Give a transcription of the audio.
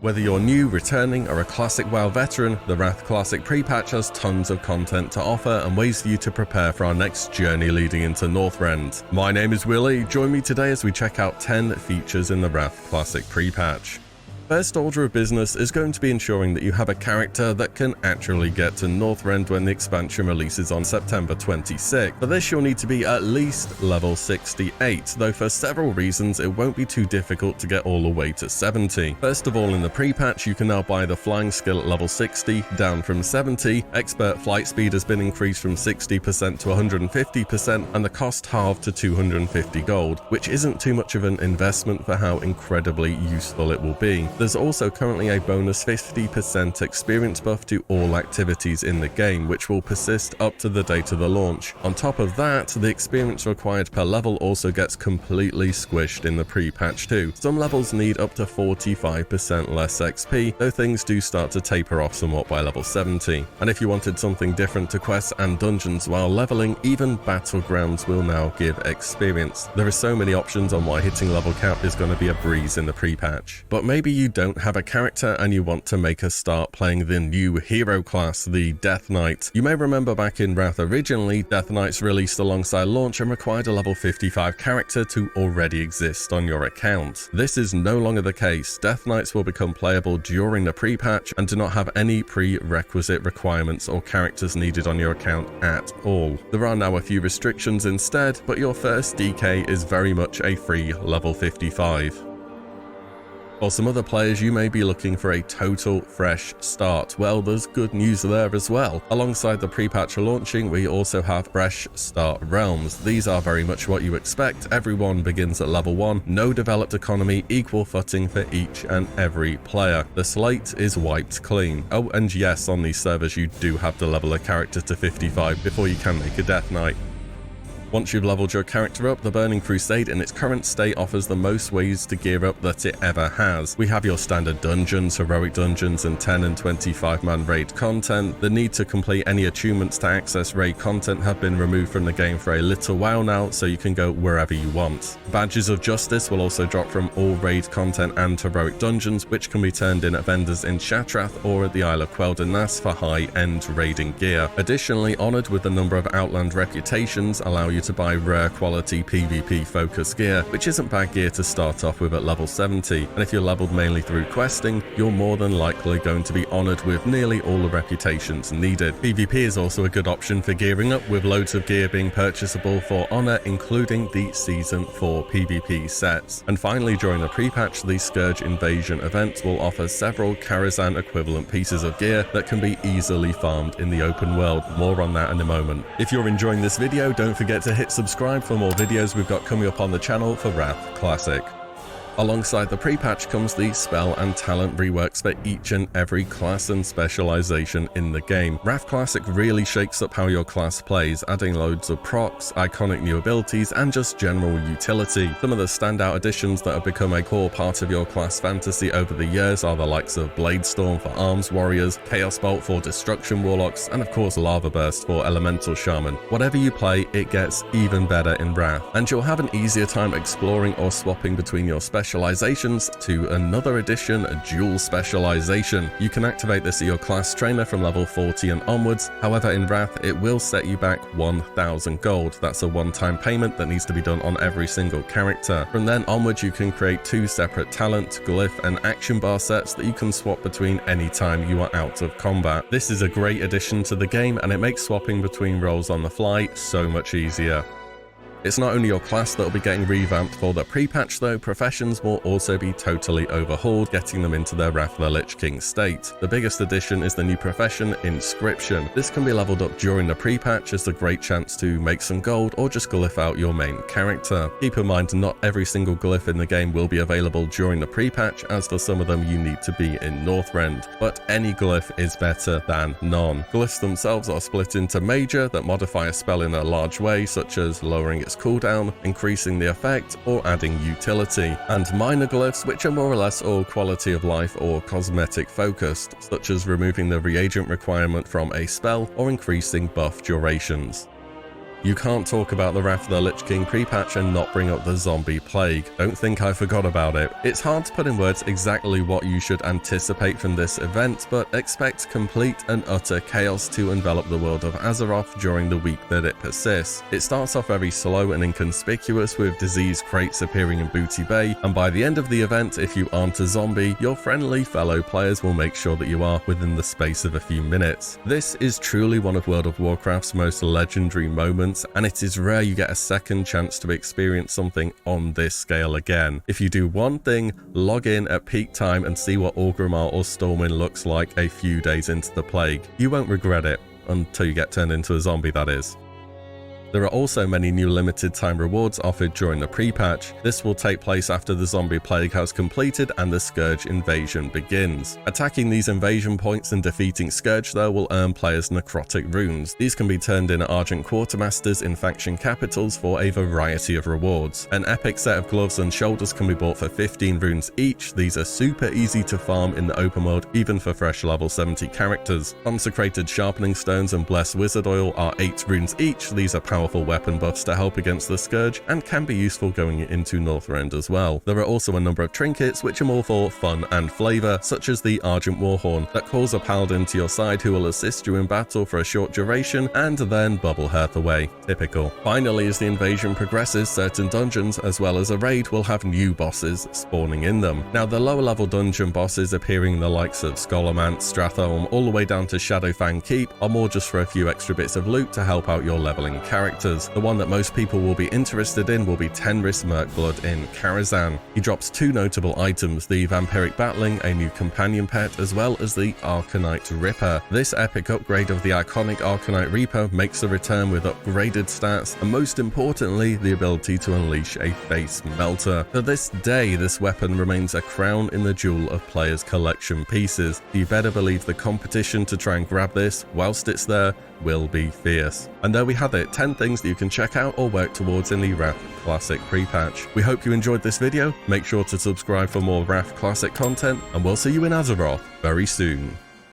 Whether you're new, returning, or a classic WoW veteran, the Wrath Classic Pre-Patch has tons of content to offer and ways for you to prepare for our next journey leading into Northrend. My name is Willie, join me today as we check out 10 features in the Wrath Classic Pre-Patch. First order of business is going to be ensuring that you have a character that can actually get to Northrend when the expansion releases on September 26th. For this you'll need to be at least level 68, though for several reasons it won't be too difficult to get all the way to 70. First of all, in the pre-patch you can now buy the flying skill at level 60, down from 70, expert flight speed has been increased from 60% to 150%, and the cost halved to 250 gold, which isn't too much of an investment for how incredibly useful it will be. There's also currently a bonus 50% experience buff to all activities in the game, which will persist up to the date of the launch. On top of that, the experience required per level also gets completely squished in the pre-patch too. Some levels need up to 45% less XP, though things do start to taper off somewhat by level 70. And if you wanted something different to quests and dungeons while leveling, even Battlegrounds will now give experience. There are so many options on why hitting level cap is going to be a breeze in the pre-patch. But maybe you don't have a character and you want to make a start playing the new hero class, the Death Knight. You may remember back in Wrath originally, Death Knights released alongside launch and required a level 55 character to already exist on your account. This is no longer the case. Death Knights will become playable during the pre-patch and do not have any prerequisite requirements or characters needed on your account at all. There are now a few restrictions instead, but your first DK is very much a free level 55. For some other players, you may be looking for a total fresh start. Well, there's good news there as well. Alongside the pre-patch launching, we also have Fresh Start Realms. These are very much what you expect. Everyone begins at level 1, no developed economy, equal footing for each and every player. The slate is wiped clean. Oh, and yes, on these servers you do have to level a character to 55 before you can make a Death Knight. Once you've leveled your character up, the Burning Crusade in its current state offers the most ways to gear up that it ever has. We have your standard dungeons, heroic dungeons, and 10 and 25-man raid content. The need to complete any achievements to access raid content have been removed from the game for a little while now, so you can go wherever you want. Badges of Justice will also drop from all raid content and heroic dungeons, which can be turned in at vendors in Shattrath or at the Isle of Quel'Danas for high-end raiding gear. Additionally, honoured with a number of Outland reputations allow you to buy rare quality PvP focused gear, which isn't bad gear to start off with at level 70, and if you're leveled mainly through questing, you're more than likely going to be honoured with nearly all the reputations needed. PvP is also a good option for gearing up, with loads of gear being purchasable for honour, including the Season 4 PvP sets. And finally, during the pre-patch, the Scourge Invasion event will offer several Karazhan equivalent pieces of gear that can be easily farmed in the open world. More on that in a moment. If you're enjoying this video, don't forget to hit subscribe for more videos we've got coming up on the channel for Wrath Classic. Alongside the pre-patch comes the spell and talent reworks for each and every class and specialization in the game. Wrath Classic really shakes up how your class plays, adding loads of procs, iconic new abilities, and just general utility. Some of the standout additions that have become a core part of your class fantasy over the years are the likes of Bladestorm for Arms Warriors, Chaos Bolt for Destruction Warlocks, and of course Lava Burst for Elemental Shaman. Whatever you play, it gets even better in Wrath, and you'll have an easier time exploring or swapping between your specializations to another addition, a dual specialization. You can activate this at your class trainer from level 40 and onwards. However, in Wrath, it will set you back 1,000 gold. That's a one-time payment that needs to be done on every single character. From then onwards, you can create 2 separate talent, glyph, and action bar sets that you can swap between any time you are out of combat. This is a great addition to the game, and it makes swapping between roles on the fly so much easier. It's not only your class that will be getting revamped for the pre-patch though, professions will also be totally overhauled, getting them into their Wrath the Lich King state. The biggest addition is the new profession, Inscription. This can be leveled up during the pre-patch as a great chance to make some gold or just glyph out your main character. Keep in mind, not every single glyph in the game will be available during the pre-patch, as for some of them you need to be in Northrend, but any glyph is better than none. Glyphs themselves are split into major that modify a spell in a large way, such as lowering its cooldown, increasing the effect, or adding utility, and minor glyphs which are more or less all quality of life or cosmetic focused, such as removing the reagent requirement from a spell or increasing buff durations. You can't talk about the Wrath of the Lich King Pre-Patch and not bring up the zombie plague. Don't think I forgot about it. It's hard to put in words exactly what you should anticipate from this event, but expect complete and utter chaos to envelop the world of Azeroth during the week that it persists. It starts off very slow and inconspicuous, with disease crates appearing in Booty Bay, and by the end of the event, if you aren't a zombie, your friendly fellow players will make sure that you are within the space of a few minutes. This is truly one of World of Warcraft's most legendary moments, and it is rare you get a second chance to experience something on this scale again. If you do one thing, log in at peak time and see what Orgrimmar or Stormwind looks like a few days into the plague. You won't regret it, until you get turned into a zombie, that is. There are also many new limited time rewards offered during the pre-patch. This will take place after the zombie plague has completed and the Scourge invasion begins. Attacking these invasion points and defeating Scourge though will earn players necrotic runes. These can be turned in at Argent Quartermasters in faction capitals for a variety of rewards. An epic set of gloves and shoulders can be bought for 15 runes each. These are super easy to farm in the open world, even for fresh level 70 characters. Consecrated Sharpening Stones and Blessed Wizard Oil are 8 runes each. These are powerful weapon buffs to help against the Scourge and can be useful going into Northrend as well. There are also a number of trinkets which are more for fun and flavour, such as the Argent Warhorn that calls a paladin to your side who will assist you in battle for a short duration and then bubble Hearth away. Typical. Finally, as the invasion progresses, certain dungeons as well as a raid will have new bosses spawning in them. Now, the lower level dungeon bosses appearing in the likes of Scholomance, Stratholme, all the way down to Shadowfang Keep are more just for a few extra bits of loot to help out your leveling character. The one that most people will be interested in will be Tenris Mirkblood in Karazhan. He drops 2 notable items, the Vampiric Battling, a new companion pet, as well as the Arcanite Ripper. This epic upgrade of the iconic Arcanite Reaper makes a return with upgraded stats, and most importantly, the ability to unleash a face melter. To this day, this weapon remains a crown in the jewel of players' collection pieces. You better believe the competition to try and grab this whilst it's there will be fierce. And there we have it, 10 things that you can check out or work towards in the Wrath Classic pre-patch. We hope you enjoyed this video. Make sure to subscribe for more Wrath Classic content, and we'll see you in Azeroth very soon.